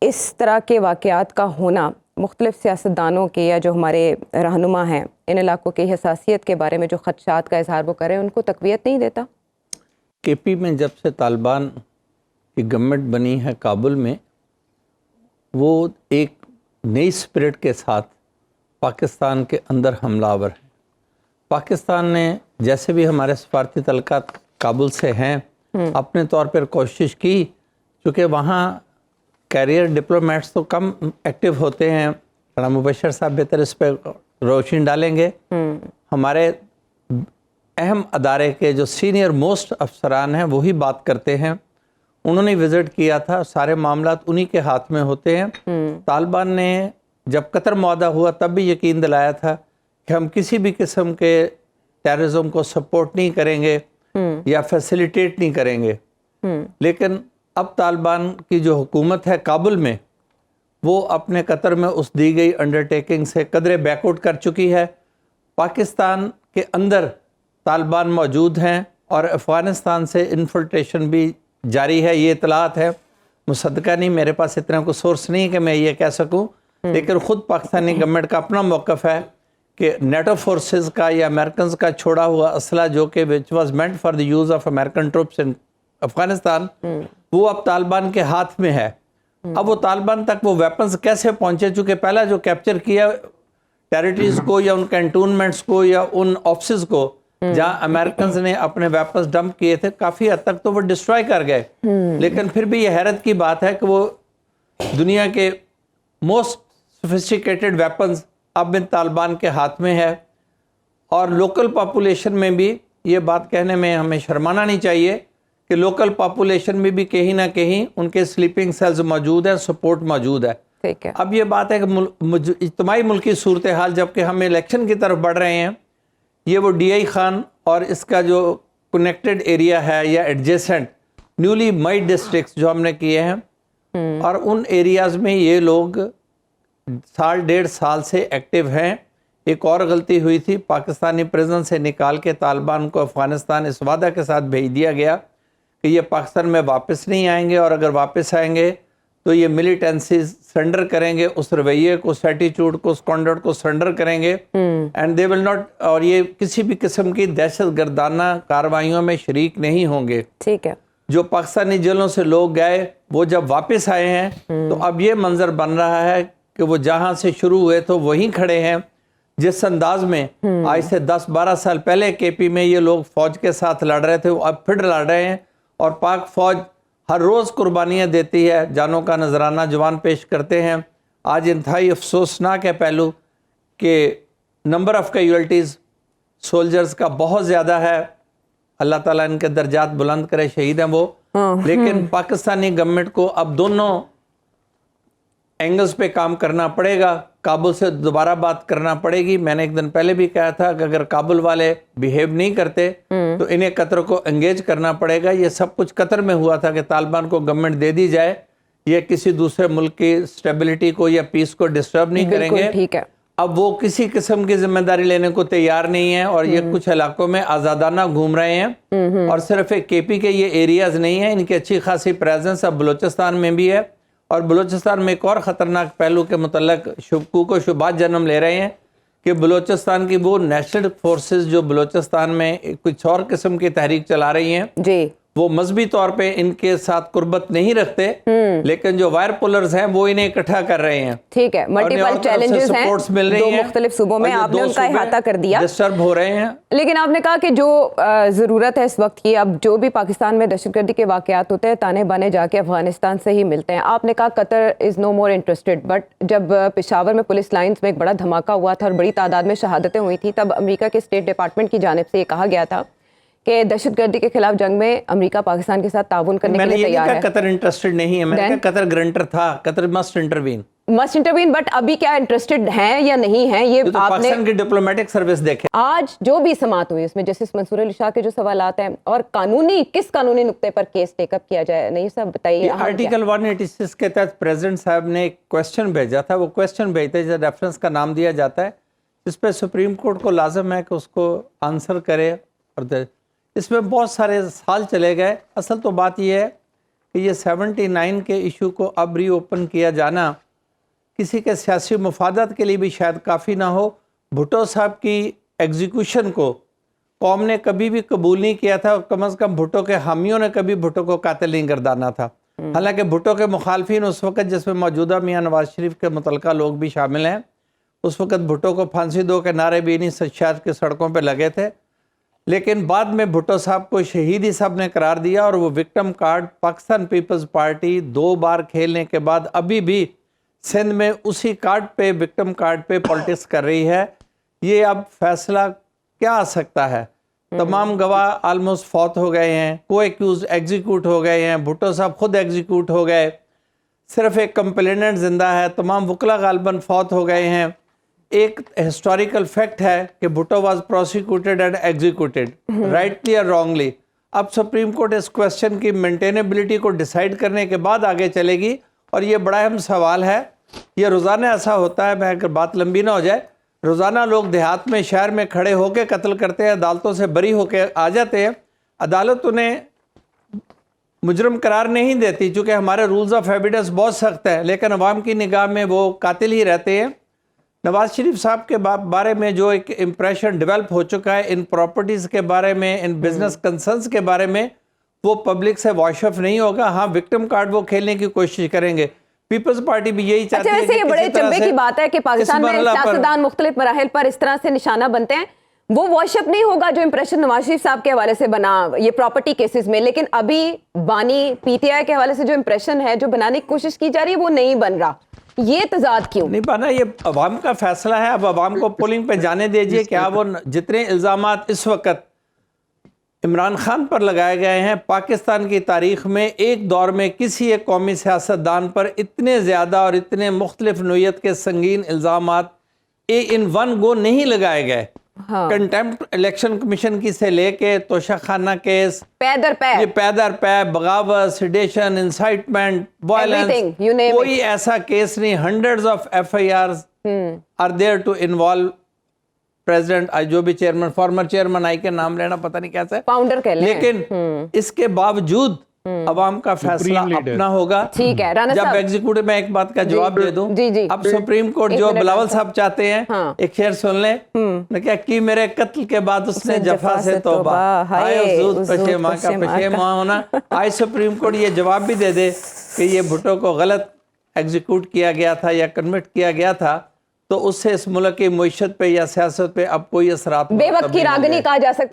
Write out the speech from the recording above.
اس طرح کے واقعات کا ہونا مختلف سیاستدانوں کے یا جو ہمارے رہنما ہیں ان علاقوں کی حساسیت کے بارے میں جو خدشات کا اظہار وہ کریں ان کو تقویت نہیں دیتا؟ کے پی میں جب سے طالبان کی گورنمنٹ بنی ہے کابل میں، وہ ایک نئی سپرٹ کے ساتھ پاکستان کے اندر حملہ آور ہے۔ پاکستان نے جیسے بھی ہمارے سفارتی تعلقات کابل سے ہیں اپنے طور پر کوشش کی، چونکہ وہاں کیریئر ڈپلومیٹس تو کم ایکٹیو ہوتے ہیں، مبشر صاحب بہتر اس پہ روشنی ڈالیں گے۔ ہمارے اہم ادارے کے جو سینئر موسٹ افسران ہیں وہی بات کرتے ہیں، انہوں نے وزٹ کیا تھا، سارے معاملات انہی کے ہاتھ میں ہوتے ہیں۔ طالبان نے جب قطر معاہدہ ہوا تب بھی یقین دلایا تھا کہ ہم کسی بھی قسم کے ٹیررزم کو سپورٹ نہیں کریں گے یا فیسیلیٹیٹ نہیں کریں گے، لیکن اب طالبان کی جو حکومت ہے کابل میں وہ اپنے قطر میں اس دی گئی انڈرٹیکنگ سے قدرے بیک آؤٹ کر چکی ہے۔ پاکستان کے اندر طالبان موجود ہیں اور افغانستان سے انفلٹریشن بھی جاری ہے، یہ اطلاعات ہے، مصدقہ نہیں، میرے پاس اتنا کوئی سورس نہیں کہ میں یہ کہہ سکوں، لیکن خود پاکستانی گورنمنٹ کا اپنا موقف ہے کہ نیٹو فورسز کا یا امریکنز کا چھوڑا ہوا اسلحہ جو کہ which was meant for the use of American troops in Afghanistan, وہ اب طالبان کے ہاتھ میں ہے۔ اب وہ طالبان تک وہ ویپنز کیسے پہنچے، چونکہ پہلا جو کیپچر کیا ٹیریٹریز کو یا ان کینٹونمنٹس کو یا ان آفسز کو جہاں امریکنز نے اپنے ویپنز ڈمپ کیے تھے، کافی حد تک تو وہ ڈسٹرائے کر گئے، لیکن پھر بھی یہ حیرت کی بات ہے کہ وہ دنیا کے موسٹ سوفسٹیکیٹڈ ویپنز اب ان طالبان کے ہاتھ میں ہے۔ اور لوکل پاپولیشن میں بھی یہ بات کہنے میں ہمیں شرمانا نہیں چاہیے کہ لوکل پاپولیشن میں بھی کہیں نہ کہیں ان کے سلیپنگ سیلز موجود ہیں، سپورٹ موجود ہے۔ اب یہ بات ہے کہ اجتماعی ملکی صورتحال جبکہ ہم الیکشن کی طرف بڑھ رہے ہیں، یہ وہ ڈی آئی خان اور اس کا جو کنیکٹڈ ایریا ہے یا ایڈجیسنٹ نیولی مائڈ ڈسٹرکٹس جو ہم نے کیے ہیں، اور ان ایریاز میں یہ لوگ سال ڈیڑھ سال سے ایکٹیو ہیں۔ ایک اور غلطی ہوئی تھی، پاکستانی پریزن سے نکال کے طالبان کو افغانستان اس وعدہ کے ساتھ بھیج دیا گیا کہ یہ پاکستان میں واپس نہیں آئیں گے، اور اگر واپس آئیں گے تو یہ ملیٹنسیز سرنڈر کریں گے، اس رویے کو، اس ایٹیٹیوڈ کو، اس کانڈکٹ کو سرنڈر کریں گے، اینڈ دے ول ناٹ، اور یہ کسی بھی قسم کی دہشت گردانہ کارروائیوں میں شریک نہیں ہوں گے۔ ٹھیک ہے۔ جو پاکستانی جیلوں سے لوگ گئے وہ جب واپس آئے ہیں تو اب یہ منظر بن رہا ہے کہ وہ جہاں سے شروع ہوئے تو وہیں کھڑے ہیں۔ جس انداز میں آج سے 10-12 سال پہلے کے پی میں یہ لوگ فوج کے ساتھ لڑ رہے تھے، وہ اب پھر لڑ رہے ہیں، اور پاک فوج ہر روز قربانیاں دیتی ہے، جانوں کا نذرانہ جوان پیش کرتے ہیں۔ آج انتہائی افسوسناک ہے پہلو کہ نمبر آف کیجویلٹیز سولجرز کا بہت زیادہ ہے، اللہ تعالیٰ ان کے درجات بلند کرے، شہید ہیں وہ، لیکن پاکستانی گورنمنٹ کو اب دونوں اینگلز پہ کام کرنا پڑے گا۔ کابل سے دوبارہ بات کرنا پڑے گی۔ میں نے ایک دن پہلے بھی کہا تھا کہ اگر کابل والے بیہیو نہیں کرتے تو انہیں قطر کو انگیج کرنا پڑے گا۔ یہ سب کچھ قطر میں ہوا تھا کہ طالبان کو گورنمنٹ دے دی جائے، یہ کسی دوسرے ملک کی اسٹیبلٹی کو یا پیس کو ڈسٹرب نہیں کریں گے۔ اب وہ کسی قسم کی ذمہ داری لینے کو تیار نہیں ہے، اور یہ کچھ علاقوں میں آزادانہ گھوم رہے ہیں، اور صرف ایک کے پی کے یہ ایریاز نہیں ہیں، ان کی اچھی خاصی پریزنس اب بلوچستان میں بھی ہے، اور بلوچستان میں ایک اور خطرناک پہلو کے متعلق شکوک و شبہات جنم لے رہے ہیں کہ بلوچستان کی وہ نیشنل فورسز جو بلوچستان میں کچھ اور قسم کی تحریک چلا رہی ہیں، جی وہ مذہبی طور پہ ان کے ساتھ قربت نہیں رکھتے، لیکن جو وائر پولرز ہیں وہ انہیں اکٹھا کر رہے ہیں۔ ٹھیک ہے، ملٹیپل چیلنجز ہیں دو مختلف صوبوں میں، آپ نے ان کا احاطہ کر دیا، ڈسٹرب ہو رہے ہیں۔ لیکن آپ نے کہا کہ جو ضرورت ہے اس وقت کی، اب جو بھی پاکستان میں دہشت گردی کے واقعات ہوتے ہیں تانے بانے جا کے افغانستان سے ہی ملتے ہیں۔ آپ نے کہا قطر از نو مور انٹرسٹڈ، بٹ جب پشاور میں پولیس لائنز میں ایک بڑا دھماکہ ہوا تھا اور بڑی تعداد میں شہادتیں ہوئی تھی، تب امریکہ کے اسٹیٹ ڈپارٹمنٹ کی جانب سے یہ کہا گیا تھا کہ دہشت گردی کے خلاف جنگ میں امریکہ پاکستان کے ساتھ تعاون کرنے کے لیے تیار ہے۔ میں نے قطر انٹرسٹڈ نہیں ہے، میں نے کہا قطر گرنٹر تھا، قطر مسٹ انٹروین، بٹ ابھی کیا انٹرسٹڈ ہیں یا نہیں ہیں یہ آپ نے پاکستان کی ڈپلومیٹک سروس دیکھے۔ آج جو بھی سماعت ہوئی اس میں جسٹس منصور علی شاہ کے جو سوالات ہیں، اور کس قانونی نقطے پر کیس ٹیک اپ کیا جائے، نہیں صاحب بتائیے۔ آرٹیکل 186 کے تحت پریزیڈنٹ صاحب نے ایک کویسچن بھیجا تھا، وہ کویسچن بھیجتے جیسے ریفرنس کا نام دیا جاتا ہے، اس پہ سپریم کورٹ کو لازم ہے کہ اس کو آنسر کرے، اور اس میں بہت سارے سال چلے گئے۔ اصل تو بات یہ ہے کہ یہ 79 کے ایشو کو اب ری اوپن کیا جانا کسی کے سیاسی مفادات کے لیے بھی شاید کافی نہ ہو. بھٹو صاحب کی ایگزیکیوشن کو قوم نے کبھی بھی قبول نہیں کیا تھا، کم از کم بھٹو کے حامیوں نے کبھی بھٹو کو قاتل نہیں گردانا تھا. حالانکہ بھٹو کے مخالفین اس وقت، جس میں موجودہ میاں نواز شریف کے متعلقہ لوگ بھی شامل ہیں، اس وقت بھٹو کو پھانسی دو کے نعرے بھی انہیں شہر کی سڑکوں پہ لگے تھے. لیکن بعد میں بھٹو صاحب کو شہیدی صاحب نے قرار دیا اور وہ وکٹم کارڈ پاکستان پیپلز پارٹی 2 بار کھیلنے کے بعد ابھی بھی سندھ میں اسی کارڈ پہ، وکٹم کارڈ پہ پولیٹکس کر رہی ہے. یہ اب فیصلہ کیا آ سکتا ہے؟ تمام گواہ آلموسٹ فوت ہو گئے ہیں، کو ایکیوز ایگزیکیوٹ ہو گئے ہیں، بھٹو صاحب خود ایگزیکیوٹ ہو گئے، صرف ایک کمپلیننٹ زندہ ہے، تمام وکلا غالباً فوت ہو گئے ہیں. ایک ہسٹوریکل فیکٹ ہے کہ بھٹو واز پروسیکیوٹڈ اینڈ ایگزیکیوٹڈ رائٹلی اور رانگلی. اب سپریم کورٹ اس کویسچن کی مینٹینیبلٹی کو ڈیسائیڈ کرنے کے بعد آگے چلے گی، اور یہ بڑا اہم سوال ہے. یہ روزانہ ایسا ہوتا ہے، میں اگر بات لمبی نہ ہو جائے، روزانہ لوگ دیہات میں شہر میں کھڑے ہو کے قتل کرتے ہیں، عدالتوں سے بری ہو کے آ جاتے ہیں، عدالت انہیں مجرم قرار نہیں دیتی چونکہ ہمارے رولز آف ایویڈنس بہت سخت ہے، لیکن عوام کی نگاہ میں وہ قاتل ہی رہتے ہیں. نواز شریف صاحب کے بارے میں جو ایک امپریشن ڈیولپ ہو چکا ہے ان پراپرٹیز کے بارے میں، ان بزنس کنسرنز کے بارے میں، وہ پبلک سے واش آف نہیں ہوگا. ہاں، وکٹم کارڈ وہ کھیلنے کی کوشش کریں گے. پیپلز پارٹی بھی یہی چاہتی ہے. اچھا، ویسے یہ بڑے چمبے کی بات ہے کہ پاکستان میں سیاستدان مختلف مراحل پر اس طرح سے نشانہ بنتے ہیں. وہ واش اپ نہیں ہوگا جو امپریشن نواز شریف صاحب کے حوالے سے بنا یہ پراپرٹی کیسز میں، لیکن ابھی بانی پی ٹی آئی کے حوالے سے جو امپریشن ہے، جو بنانے کی کوشش کی جا رہی ہے، وہ نہیں بن رہا. یہ تضاد کیوں نہیں بنا؟ یہ عوام کا فیصلہ ہے. اب عوام کو پولنگ پہ جانے دیجئے. کیا وہ جتنے الزامات اس وقت عمران خان پر لگائے گئے ہیں، پاکستان کی تاریخ میں ایک دور میں کسی ایک قومی سیاستدان پر اتنے زیادہ اور اتنے مختلف نوعیت کے سنگین الزامات ان ون گو نہیں لگائے گئے. کنٹیمپٹ الیکشن کمیشن کی سے لے کے توشہ خانہ کیس، یہ پے در پے، بغاوت، سیڈیشن، انسائٹمنٹ، وائلنس، کوئی ایسا کیس نہیں. Hundreds of FIRs are there to involve president, جو بھی چیئرمین، فارمر چیئرمین آئی کے نام لینا پتہ نہیں کیسا ہے، فاؤنڈر کہہ لیں، لیکن اس کے باوجود عوام کا فیصلہ اپنا ہوگا. ٹھیک ہے رانا جب صاحب، ایگزیکیوٹو میں ایک بات کا جواب دے دوں، اب سپریم کورٹ جو بلاول صاحب چاہتے ہیں، ایک شعر سن لیں، نے کیا کی میرے قتل کے بعد اس نے جفا سے توبہ، آئے حضور پشیماں کا پشیماں ہونا. آج سپریم کورٹ یہ جواب بھی دے دے کہ یہ بھٹو کو غلط ایگزیکیوٹ کیا گیا تھا یا کنوکٹ کیا گیا تھا، تو اس سے اس ملک کی معیشت پہ یا سیاست پہ اب کوئی اثرات بے وقت کی راگنی کہا جا سکتا ہے.